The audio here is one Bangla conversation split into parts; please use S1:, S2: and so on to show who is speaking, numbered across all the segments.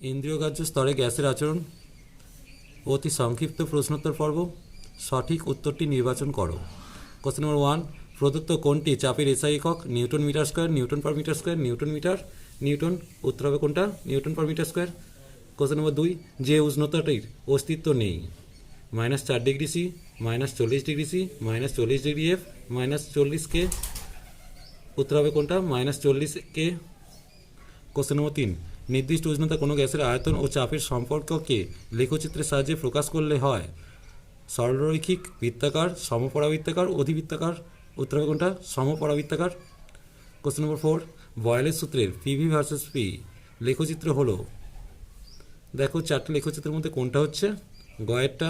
S1: ইন্দ্রিয়গ্রাহ্য স্তরে গ্যাসের আচরণ, অতি সংক্ষিপ্ত প্রশ্নোত্তর পর্ব। সঠিক উত্তরটি নির্বাচন করো। কোশ্চেন নম্বর 1, প্রদত্ত কোনটি চাপের এসআই একক? Newton metre square, newton per metre square, newton metre, newton. উত্তর হবে কোনটা? নিউটন পার মিটার স্কোয়ার। কোশ্চেন নম্বর 2, যে উষ্ণতাটির অস্তিত্ব নেই? -4 degree C, -40 degree C, -40 degree F, -40 K. উত্তর হবে কোনটা? -40 কে। কোশ্চেন নম্বর 3, নির্দিষ্ট উষ্ণতা কোনো গ্যাসের আয়তন ও চাপের সম্পর্ককে লেখচিত্রের সাহায্যে প্রকাশ করলে হয়? সরলরৈখিক, বৃত্তাকার, সমপরাবৃত্তাকার, অধিবৃত্তাকার। উত্তর হবে কোনটা? সমপরাবৃত্তাকার। কোশ্চেন নম্বর 4, বয়েলের সূত্রের পিভি ভার্সেস পি লেখচিত্র হলো? দেখো 4টে লেখচিত্রের মধ্যে কোনটা হচ্ছে গয়েরটা।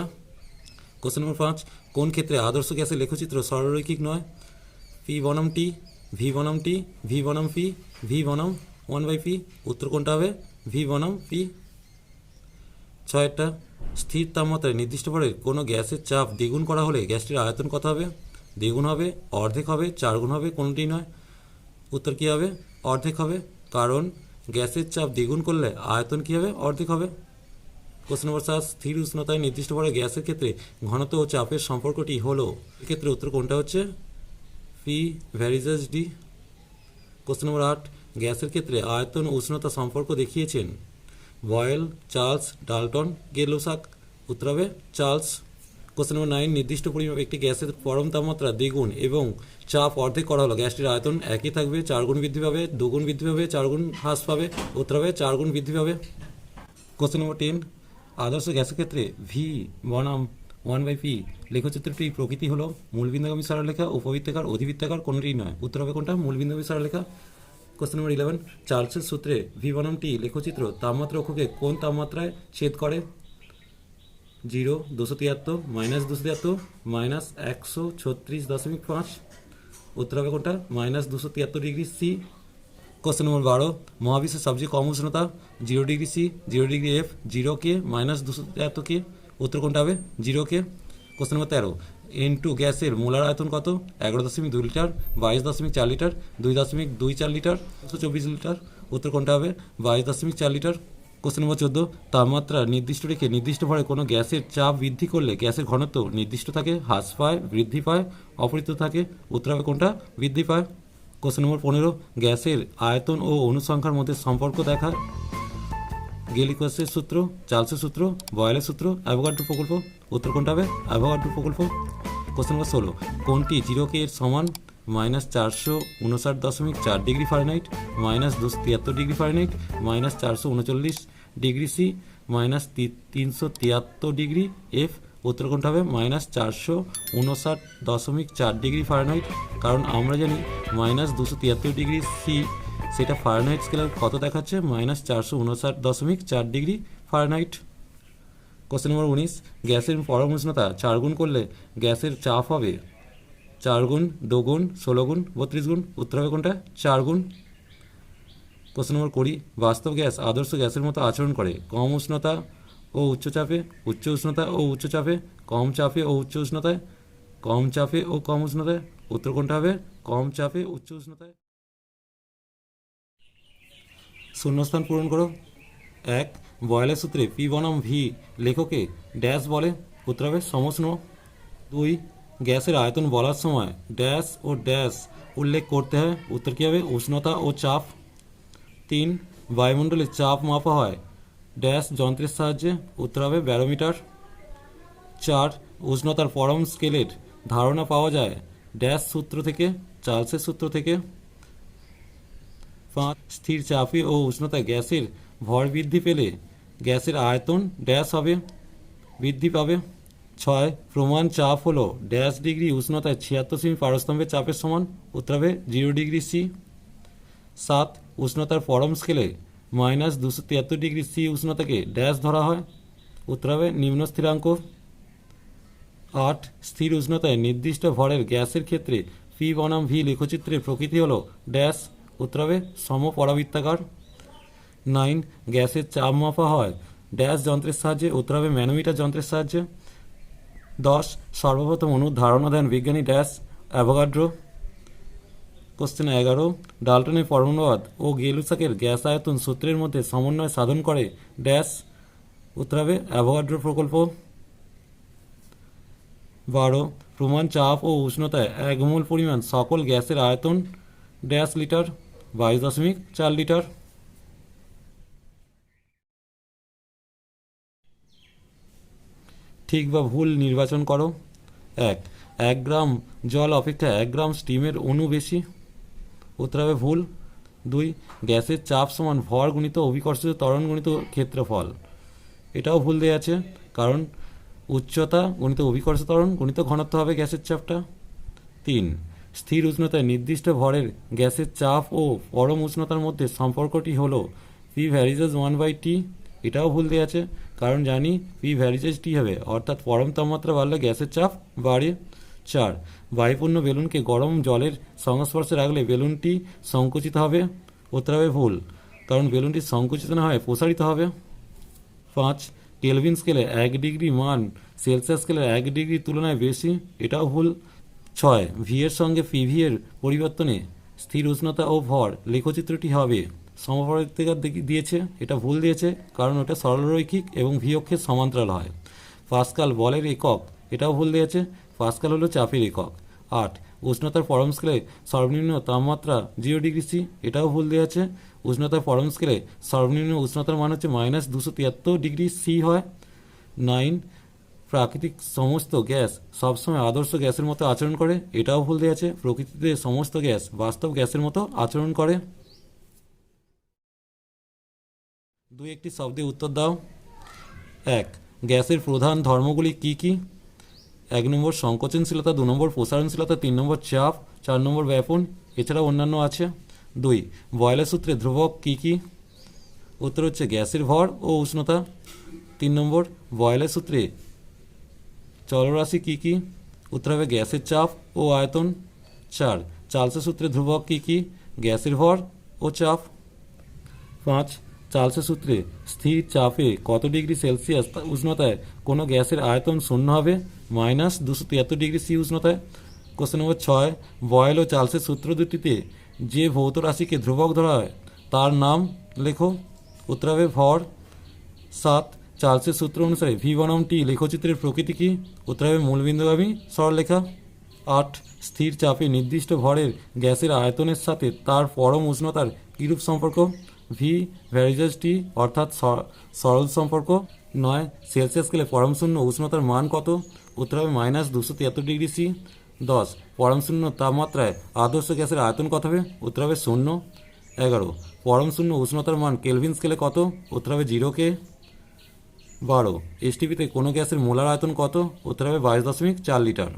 S1: কোশ্চেন নম্বর 5, কোন ক্ষেত্রে আদর্শ গ্যাসের লেখচিত্র সরলরৈখিক নয়? পি বনাম টি, ভি বনাম টি, ভি বনাম পি, ভি বনাম 1/পি। উত্তর কোনটা হবে? ভি বনাম পি। 6টা, স্থির তাপমাত্রায় নির্দিষ্ট ভরের কোনো গ্যাসের চাপ দ্বিগুণ করা হলে গ্যাসটির আয়তন কত হবে? দ্বিগুণ হবে, অর্ধেক হবে, 4 গুণ হবে, কোনটি নয়? উত্তর কী হবে? অর্ধেক হবে, কারণ গ্যাসের চাপ দ্বিগুণ করলে আয়তন কী হবে? অর্ধেক হবে। কোশ্চেন নম্বর 7, স্থির উষ্ণতায় নির্দিষ্ট ভরের গ্যাসের ক্ষেত্রে ঘনত্ব ও চাপের সম্পর্কটি হলো? এক্ষেত্রে উত্তর কোনটা হচ্ছে? P varies as D. Question number 8, গ্যাসের ক্ষেত্রে আয়তন ও উষ্ণতা সম্পর্ক দেখিয়েছেন? Boyle, Charles, Dalton, Gay-Lussac. উত্তর হবে চার্লস। কোশ্চেন নম্বর 9, নির্দিষ্ট পরিমাপ একটি গ্যাসের পরম তাপমাত্রা দ্বিগুণ এবং চাপ অর্ধেক করা হলো গ্যাসটির আয়তন একই থাকবে, 4 গুণ বৃদ্ধি পাবে, 2 গুণ বৃদ্ধি পাবে, 4 গুণ হ্রাস পাবে। উত্তর হবে 4 গুণ বৃদ্ধি পাবে। কোশ্চেন নম্বর 10, আদর্শ গ্যাসের ক্ষেত্রে ভি বনাম 1/পি লেখচিত্রটি প্রকৃতি হলো? মূলবিন্দুগামী সরলরেখা, উপবৃত্তাকার, অধিবৃত্তাকার, কোনটি নয়? উত্তর হবে কোনটা? মূলবিন্দুগামী সরলরেখা। কোশ্চেন নম্বর 11, চার্লসের সূত্রে ভি বনাম টি লেখচিত্র তাপমাত্রা অক্ষকে কোন তাপমাত্রায় ছেদ করে? 0, 273, -273, -136.5। উত্তর হবে কোনটা? -273 ডিগ্রি সি। কোশ্চেন নম্বর 12, মহাবিশ্বের সবচেয়ে কম উষ্ণতা? 0 ডিগ্রি সি, 0 ডিগ্রি এফ, 0 কে, -273 কে। উত্তর কোনটা হবে? 0 কে। কোশ্চেন নম্বর 13, N2 গ্যাসের মোলার আয়তন কত? 11.2 লিটার, 22.4 লিটার, 2.24 লিটার, 224 লিটার। উত্তর কোনটা হবে? 22.4 লিটার। কোশ্চেন নম্বর 14, তাপমাত্রা নির্দিষ্ট রেখে নির্দিষ্ট ভরে কোনো গ্যাসের চাপ বৃদ্ধি করলে গ্যাসের ঘনত্ব নির্দিষ্ট থাকে, হ্রাস পায়, বৃদ্ধি পায়, অপরিত থাকে। উত্তর হবে কোনটা? বৃদ্ধি পায়। কোশ্চেন নম্বর 15, গ্যাসের আয়তন ও অনুসংখ্যার মধ্যে সম্পর্ক দেখায়? গেলিকসের সূত্র, চার্লসের সূত্র, বয়েলের সূত্র, অ্যাভোগাড্রো প্রকল্প। উত্তর কোনটা হবে? অ্যাভোগাড্রো প্রকল্প। কোশ্চেন নম্বর 16, কোনটি 0 কে এর সমান? -459.4 degree Fahrenheit, -273 degree Fahrenheit, -439 degree C, -373 degree F. উত্তর কোনটা হবে? -459.4 ডিগ্রি ফারেনহাইট। কারণ আমরা জানি -273 ডিগ্রি সি সেটা ফারেনহাইট স্কেলে কত দেখাচ্ছে? -459.4 ডিগ্রি ফারেনহাইট। কোশ্চেন নম্বর 19, গ্যাসের পরম উষ্ণতা 4 গুণ করলে গ্যাসের চাপ হবে? 4 গুণ, 2 গুণ, 16 গুণ, 32 গুণ। উত্তর হবে কোনটা? 4 গুণ। কোশ্চেন নম্বর 20, বাস্তব গ্যাস আদর্শ গ্যাসের মতো আচরণ করে? কম উষ্ণতা ও উচ্চ চাপে, উচ্চ উষ্ণতা ও উচ্চ চাপে, কম চাপে ও উচ্চ উষ্ণতায়, কম চাপে ও কম উষ্ণতায়। উত্তর কোনটা হবে? কম চাপে উচ্চ উষ্ণতায়। শূন্যস্থান পূরণ করো। 1, বয়েলের সূত্রে পি বনাম ভি লেখকে ড্যাশ বলে? উত্তর হবে সমষ্ণ। 2, গ্যাসের আয়তন বলার সময় ড্যাশ ও ড্যাশ উল্লেখ করতে হয়? উত্তর কী হবে? উষ্ণতা ও চাপ। 3, বায়ুমণ্ডলের চাপ মাপা হয় ড্যাশ যন্ত্রের সাহায্যে? উত্তর হবে ব্যারোমিটার। 4, উষ্ণতার পরম স্কেলের ধারণা পাওয়া যায় ড্যাশ সূত্র থেকে? চার্লসের সূত্র থেকে। 5, স্থির চাপে ও উষ্ণতায় গ্যাসের ভর বৃদ্ধি পেলে গ্যাসের আয়তন ড্যাশ হবে? বৃদ্ধি পাবে। 6, প্রমাণ চাপ হলো ড্যাশ ডিগ্রি উষ্ণতায় 76 সেমি পারস্তম্ভের চাপের সমান? উত্তর হবে 0 ডিগ্রি সি। 7, উষ্ণতার পরম স্কেলে -273 ডিগ্রি সি উষ্ণতাকে ড্যাশ ধরা হয়? উত্তর হবে নিম্ন স্থিরাঙ্ক। 8, স্থির উষ্ণতায় নির্দিষ্ট ভরের গ্যাসের ক্ষেত্রে পি বনাম ভি লেখচিত্রের প্রকৃতি হলো ড্যাশ? উত্তর হবে সমপরাবৃত্তাকার। 9, গ্যাসের চাপ মাপা হয় ড্যাশ যন্ত্রের সাহায্যে? উত্তর হবে ম্যানোমিটার যন্ত্রের সাহায্যে। 10, সর্বপ্রথম অণুর ধারণা দেন বিজ্ঞানী ড্যাশ? অ্যাভোগাড্রো। কোশ্চেন 11, ডাল্টনের ফর্মুলাবাদ ও গেলুসাকের গ্যাস আয়তন সূত্রের মধ্যে সমন্বয় সাধন করে ড্যাশ। উত্তর হবে অ্যাভোগাড্রো প্রকল্প। 12, প্রমাণ চাপ ও উষ্ণতায় 1 মোল পরিমাণ সকল গ্যাসের আয়তন ড্যাশ লিটার, 22.4 লিটার। ঠিক বা ভুল নির্বাচন করো। 1, 1 গ্রাম জল অপেক্ষা 1 গ্রাম স্টিমের অণু বেশি। উত্তর হবে ভুল। 2, গ্যাসের চাপ সমান ভর গুণিত অভিকর্ষজ ত্বরণ গুণিত ক্ষেত্রফল। এটাও ভুল দেওয়া আছে, কারণ উচ্চতা গুণিত অভিকর্ষ ত্বরণ গুণিত ঘনত্ব হবে গ্যাসের চাপটা। 3, স্থির উষ্ণতায় নির্দিষ্ট ভরের গ্যাসের চাপ ও পরম উষ্ণতার মধ্যে সম্পর্কটি হলো পি ভ্যারিজেস 1/t। এটাও ভুল দেওয়া আছে, কারণ জানি পি ভ্যারিজেস টি হবে, অর্থাৎ পরম তাপমাত্রা বাড়লে গ্যাসের চাপ বাড়ে। 4, বায়ুপূর্ণ বেলুনকে গরম জলের সংস্পর্শে রাখলে বেলুনটি সংকুচিত হবে। উত্তর হবে ভুল, কারণ বেলুনটি সংকুচিত না হয় প্রসারিত হবে। 5, কেলভিন স্কেলে 1 ডিগ্রি মান সেলসিয়াস স্কেলের 1 ডিগ্রির তুলনায় বেশি। এটাও ভুল। 6, ভি এর সঙ্গে পিভি এর পরিবর্তনে স্থির উষ্ণতা ও ভর লেখচিত্রটি হবে সমপরিমাণ দিয়েছে। এটা ভুল দিয়েছে, কারণ ওটা সরলরৈখিক এবং ভি অক্ষের সমান্তরাল হয়। পাস্কাল বলের একক। এটাও ভুল দিয়েছে, পাস্কাল হলো চাপের একক। 8, উষ্ণতার পরম স্কেলে সর্বনিম্ন তাপমাত্রা 0 ডিগ্রি সি। এটাও ভুল দেওয়া আছে। উষ্ণতার পরম স্কেলে সর্বনিম্ন উষ্ণতার মান হচ্ছে -273 ডিগ্রি সি হয়। 9, প্রাকৃতিক সমস্ত গ্যাস সবসময় আদর্শ গ্যাসের মতো আচরণ করে। এটাও ভুল দেওয়া আছে, প্রকৃতিতে সমস্ত গ্যাস বাস্তব গ্যাসের মতো আচরণ করে। 2 একটি শব্দে উত্তর দাও। 1, গ্যাসের প্রধান ধর্মগুলি কি কি? 1 নম্বর সংকোচনশীলতা, 2 নম্বর প্রসারণশীলতা, 3 নম্বর চাপ, 4 নম্বর ব্যাপন, এছাড়াও অন্যান্য আছে। 2, বয়লের সূত্রে ধ্রুবক কি কি? উত্তর হচ্ছে গ্যাসের ভর ও উষ্ণতা। 3 নম্বর বয়লের সূত্রে চলরাশি কি কি? উত্তর হবে গ্যাসের চাপ ও আয়তন। 4, চার্লসের সূত্রে ধ্রুবক কি কি? গ্যাসের ভর ও চাপ। 5, চার্লসের সূত্রে স্থির চাপে কত ডিগ্রি সেলসিয়াস উষ্ণতায় কোনো গ্যাসের আয়তন শূন্য হবে? -273 ডিগ্রি সি উষ্ণতায়। কোশ্চেন নম্বর 6, বয়েল ও চার্লসের সূত্র দুটিতে যে ভৌত রাশিকে ধ্রুবক ধরা হয় তার নাম লেখো। উত্তর হবে ভর। 7, চার্লসের সূত্র অনুসারে ভি বনাম টি লেখচিত্রের প্রকৃতি কি? উত্তর হবে মূলবিন্দুগামী সরলরেখা। 8, স্থির চাপে নির্দিষ্ট ভরের গ্যাসের আয়তনের সাথে তার পরম উষ্ণতার কিরূপ সম্পর্ক? ভি ভ্যারিজেস টি, অর্থাৎ সরল সম্পর্ক। 9, সেলসিয়াস স্কেলে পরম শূন্য উষ্ণতার মান কত? উত্তর হবে -273 ডিগ্রি সি। 10, পরম শূন্য তাপমাত্রায় আদর্শ গ্যাসের আয়তন কত হবে? উত্তর হবে 0। 11, পরম শূন্য উষ্ণতার মান কেলভিন স্কেলে কত? উত্তর হবে 0 কে। 12, এসটিপিতে কোনো গ্যাসের মোলার আয়তন কত? উত্তর হবে 22.4 লিটার।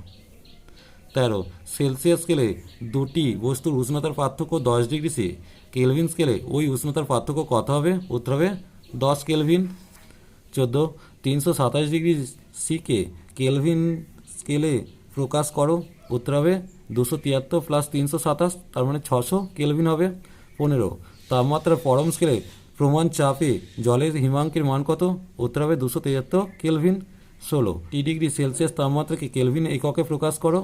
S1: 13, সেলসিয়াস স্কেলে দুটি বস্তুর উষ্ণতার পার্থক্য 10 ডিগ্রি সি। কেলভিন স্কেলে ওই উষ্ণতার পার্থক্য কত হবে? উত্তর হবে 10 কেলভিন। 14, 327 ডিগ্রি সিকে কেলভিন স্কেলে প্রকাশ করো। উত্তর হবে 273 + 327, তার মানে 600 কেলভিন হবে। 15, তাপমাত্রার পরম স্কেলে প্রমাণ চাপে জলের হিমাঙ্কের মান কত? উত্তর হবে 273 কেলভিন। 16, টি ডিগ্রি সেলসিয়াস তাপমাত্রাকে কেলভিন এককে প্রকাশ করো।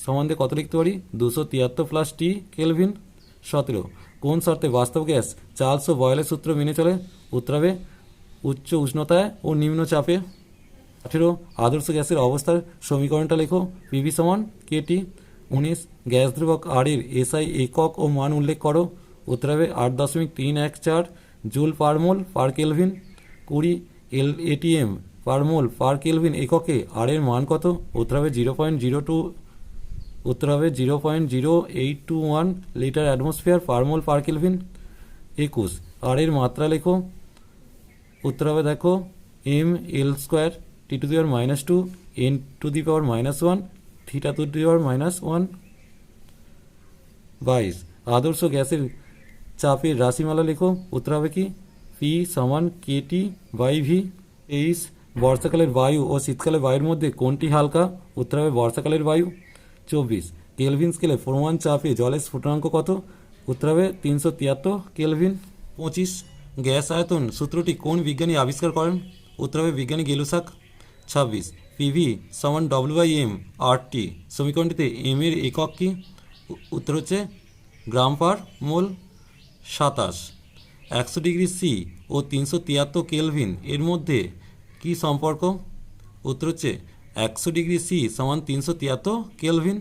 S1: সম্বন্ধে কত লিখতে পারি? 273 + টি কেলভিন। 17, কোন শর্তে বাস্তব গ্যাস চার্লস ও বয়েলের সূত্র মেনে চলে? উত্তর হবে উচ্চ উষ্ণতায় ও নিম্ন চাপে। 18, আদর্শ গ্যাসের অবস্থার সমীকরণটা লেখো। পিভি সমান কেটি। 19, গ্যাস ধ্রুবক আর এর এসআই একক ও মান উল্লেখ করো। উত্তর হবে 8.314 জুল পার মোল পার কেলভিন। 20, এটিএম পার মোল পার কেলভিন এককে আর এর মান কত? উত্তর হবে 0.02, উত্তর হবে 0.0821 লিটার অ্যাটমসফিয়ার পার মোল পার কেলভিন। 21, আর এর মাত্রা লেখো। উত্তর হবে দেখো ml² T⁻², n⁻⁻1, θ⁻⁻1। 22, আদর্শ গ্যাসের চাপের রাশিমালা লেখো। উত্তর হবে কি? পি সমান KT/V। 23, বর্ষাকালের বায়ু ও শীতকালের বায়ুর মধ্যে কোনটি হালকা? উত্তর হবে বর্ষাকালের বায়ু। 24, কেলভিন স্কেলে প্রমাণ চাপে জলের স্ফুটনাঙ্ক কত? উত্তর হবে 373 কেলভিন। 25, গ্যাস আয়তন সূত্রটি কোন বিজ্ঞানী আবিষ্কার করেন? উত্তর হবে বিজ্ঞানী গেলুসাক। 26, পিভি সমান W/m RT। সমীকরণটিতে এম এর একক কি? উত্তর হচ্ছে গ্রাম পার মোল 27। 100 ডিগ্রি সি ও 373 কেলভিন এর মধ্যে কি সম্পর্ক? উত্তর হচ্ছে 100 ডিগ্রি সি সমান 373 কেলভিন।